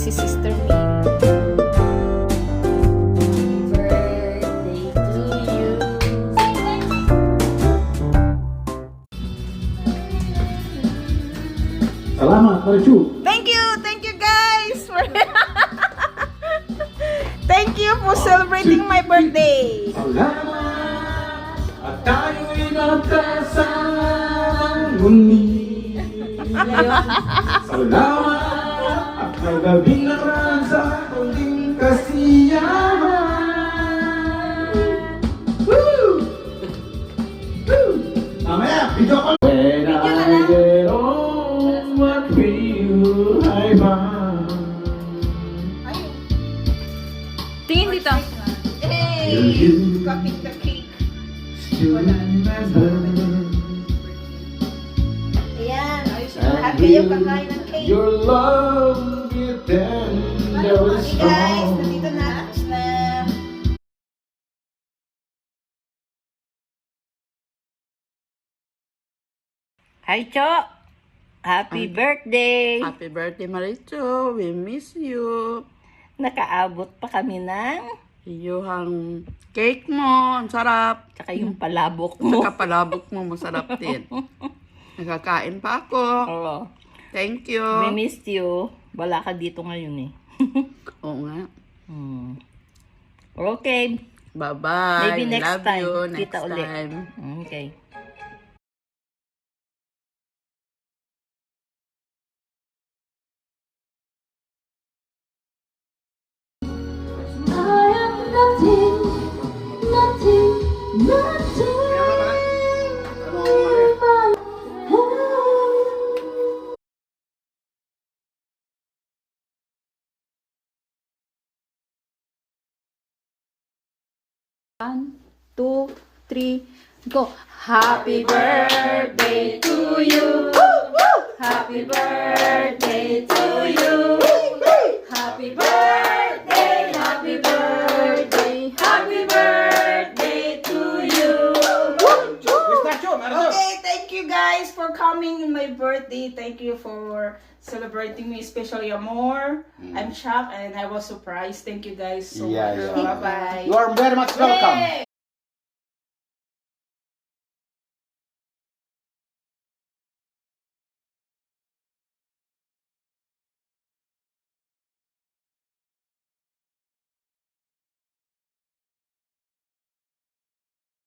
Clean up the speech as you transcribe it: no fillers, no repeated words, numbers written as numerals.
si Sister May. Birthday to you. Salamat, Marichu. Thank you guys! Thank you for celebrating my birthday. Salamat at tayo'y magkasamang muli. Salamat at magabing naman sa kuling kasiyahan. Woo! Woo! Mamaya, video ko. When I get home, what will I find? Tingin dito. Will you Cutting the cake. still remember? Ayan. And Happy yung will kakain ng cake. your love be tender and Okay guys, strong? nandito na. Tapos na. Hi, Cho! Happy birthday! Happy birthday, Maricho. We miss you. Nakaabot pa kami ng Yung cake mo, ang sarap. tsaka yung palabok mo. Saka palabok mo, masarap din. Nakakain pa ako. Oo. Thank you. We missed you. Wala ka dito ngayon eh. Oo nga. Okay. Bye-bye. Maybe next Love time. you. Kita Next ulit. time. Okay. I am nothing One, two, three, go. Happy birthday to you. Happy birthday to you. Happy birthday, happy birthday, happy birthday to you. Okay, thank you guys for coming in my birthday. Thank you for celebrating me, especially Amor. I'm shocked and I was surprised. Thank you guys so much. Yeah. Bye-bye. You are very much welcome.